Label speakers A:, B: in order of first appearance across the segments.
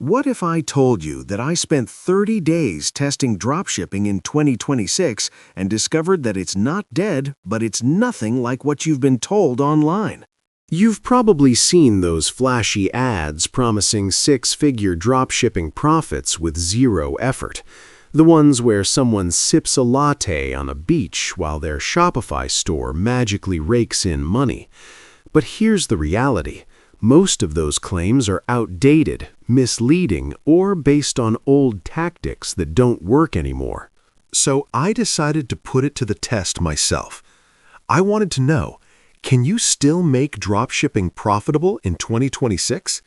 A: What if I told you that I spent 30 days testing dropshipping in 2026 and discovered that it's not dead, but it's nothing like what you've been told online?
B: You've probably seen those flashy ads promising six-figure dropshipping profits with zero effort. The ones where someone sips a latte on a beach while their Shopify store magically rakes in money. But here's the reality. Most of those claims are outdated, misleading, or based on old tactics that don't work anymore.
C: So I decided to put it to the test myself. I wanted to know, can you still make dropshipping profitable in 2026?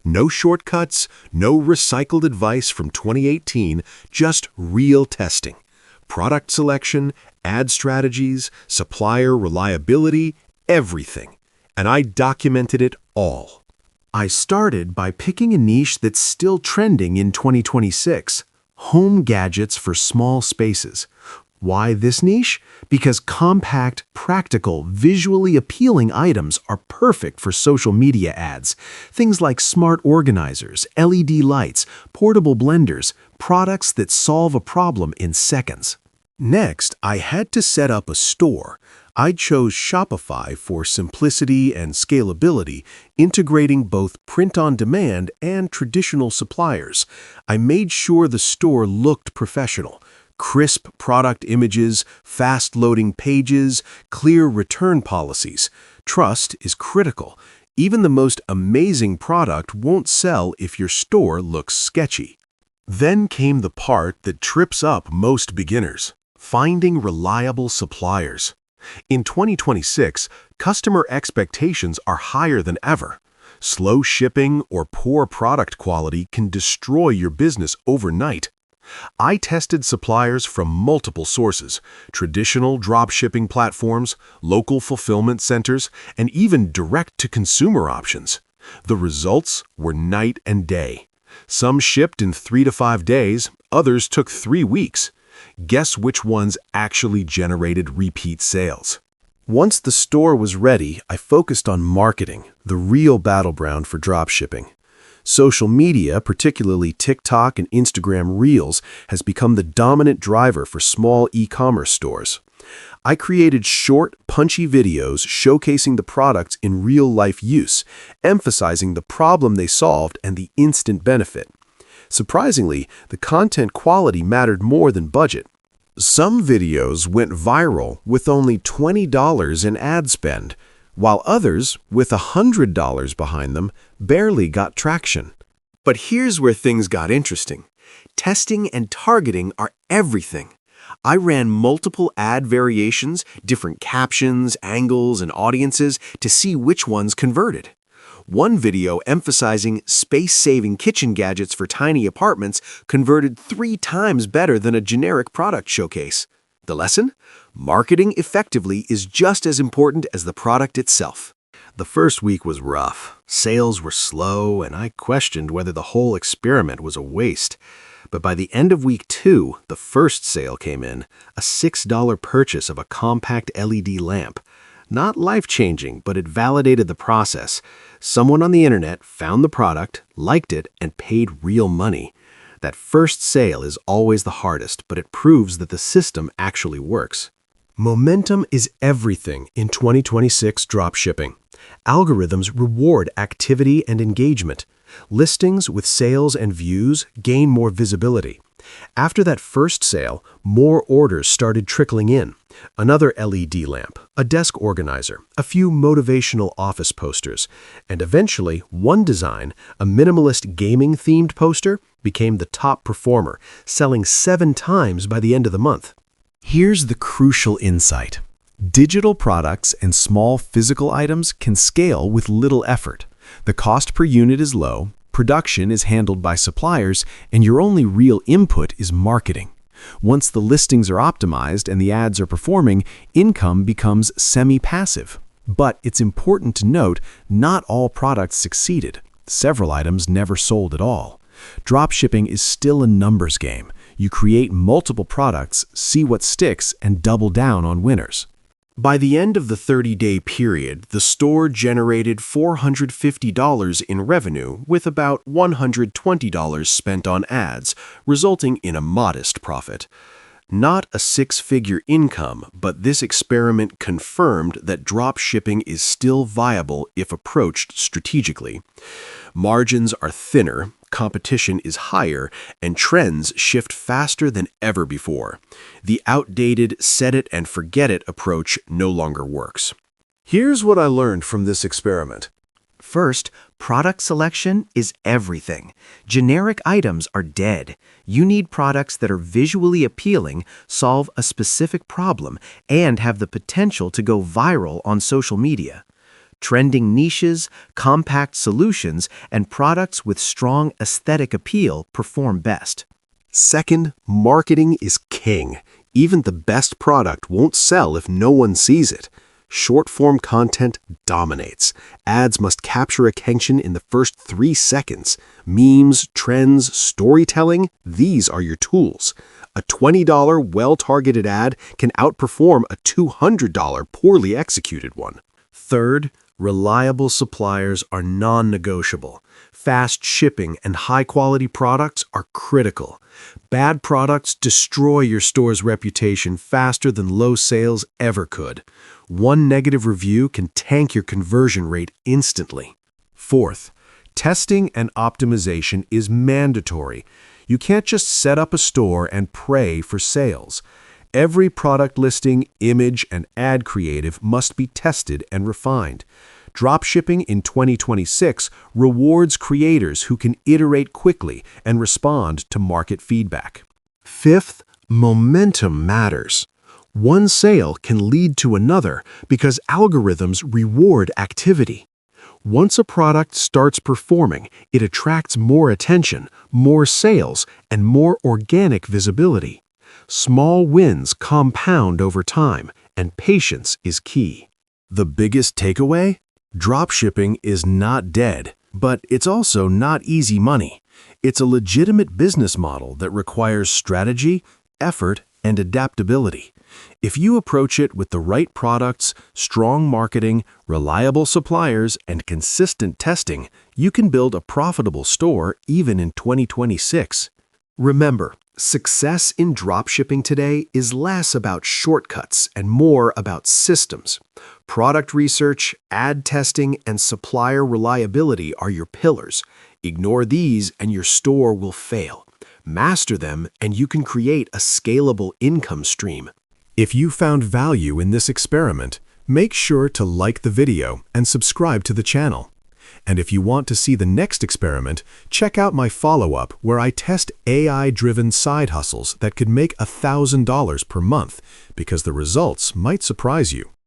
C: No shortcuts, no recycled advice from 2018, just real testing. Product selection, ad strategies, supplier reliability, everything. And I documented it all.
A: I started by picking a niche that's still trending in 2026: home gadgets for small spaces. Why this niche? Because compact, practical, visually appealing items are perfect for social media ads. Things like smart organizers, LED lights, portable blenders, products that solve a problem in seconds.
C: Next, I had to set up a store. I chose Shopify for simplicity and scalability, integrating both print-on-demand and traditional suppliers. I made sure the store looked professional. Crisp product images, fast-loading pages, clear return policies. Trust is critical. Even the most amazing product won't sell if your store looks sketchy. Then came the part that trips up most beginners: finding reliable suppliers. In 2026, customer expectations are higher than ever. Slow shipping or poor product quality can destroy your business overnight. I tested suppliers from multiple sources: traditional dropshipping platforms, local fulfillment centers, and even direct-to-consumer options. The results were night and day. Some shipped in 3 to 5 days, others took 3 weeks. Guess which ones actually generated repeat sales? Once the store was ready, I focused on marketing, the real battleground for dropshipping. Social media, particularly TikTok and Instagram Reels, has become the dominant driver for small e-commerce stores. I created short, punchy videos showcasing the products in real-life use, emphasizing the problem they solved and the instant benefit. Surprisingly, the content quality mattered more than budget. Some videos went viral with only $20 in ad spend, while others, with $100 behind them, barely got traction. But here's where things got interesting. Testing and targeting are everything. I ran multiple ad variations, different captions, angles, and audiences to see which ones converted. One video emphasizing space-saving kitchen gadgets for tiny apartments converted 3 times better than a generic product showcase. The lesson? Marketing effectively is just as important as the product itself. The first week was rough. Sales were slow, and I questioned whether the whole experiment was a waste. But by the end of week 2, the first sale came in, a $6 purchase of a compact LED lamp. Not life-changing, but it validated the process. Someone on the internet found the product, liked it, and paid real money. That first sale is always the hardest, but it proves that the system actually works.
B: Momentum is everything in 2026 dropshipping. Algorithms reward activity and engagement. Listings with sales and views gain more visibility. After that first sale, more orders started trickling in. Another LED lamp, a desk organizer, a few motivational office posters, and eventually one design, a minimalist gaming-themed poster, became the top performer, selling 7 times by the end of the month. Here's the crucial insight. Digital products and small physical items can scale with little effort. The cost per unit is low, production is handled by suppliers, and your only real input is marketing. Once the listings are optimized and the ads are performing, income becomes semi-passive. But it's important to note, not all products succeeded. Several items never sold at all. Dropshipping is still a numbers game. You create multiple products, see what sticks, and double down on winners.
C: By the end of the 30-day period, the store generated $450 in revenue with about $120 spent on ads, resulting in a modest profit. Not a six-figure income, but this experiment confirmed that dropshipping is still viable if approached strategically. Margins are thinner, competition is higher, and trends shift faster than ever before. The outdated set-it-and-forget-it approach no longer works.
B: Here's what I learned from this experiment.
A: First, product selection is everything. Generic items are dead. You need products that are visually appealing, solve a specific problem, and have the potential to go viral on social media. Trending niches, compact solutions, and products with strong aesthetic appeal perform best.
C: Second, marketing is king. Even the best product won't sell if no one sees it. Short-form content dominates. Ads must capture attention in the first 3 seconds. Memes, trends, storytelling, these are your tools. A $20 well-targeted ad can outperform a $200 poorly executed one.
B: Third, reliable suppliers are non-negotiable. Fast shipping and high-quality products are critical. Bad products destroy your store's reputation faster than low sales ever could. One negative review can tank your conversion rate instantly. Fourth, testing and optimization is mandatory. You can't just set up a store and pray for sales. Every product listing, image, and ad creative must be tested and refined. Dropshipping in 2026 rewards creators who can iterate quickly and respond to market feedback.
C: Fifth, momentum matters. One sale can lead to another because algorithms reward activity. Once a product starts performing, it attracts more attention, more sales, and more organic visibility. Small wins compound over time, and patience is key. The biggest takeaway? Dropshipping is not dead, but it's also not easy money. It's a legitimate business model that requires strategy, effort, and adaptability. If you approach it with the right products, strong marketing, reliable suppliers, and consistent testing, you can build a profitable store even in 2026.
B: Remember, success in dropshipping today is less about shortcuts and more about systems. Product research, ad testing, and supplier reliability are your pillars. Ignore these and your store will fail. Master them and you can create a scalable income stream. If you found value in this experiment, make sure to like the video and subscribe to the channel. And if you want to see the next experiment, check out my follow-up where I test AI-driven side hustles that could make $1,000 per month, because the results might surprise you.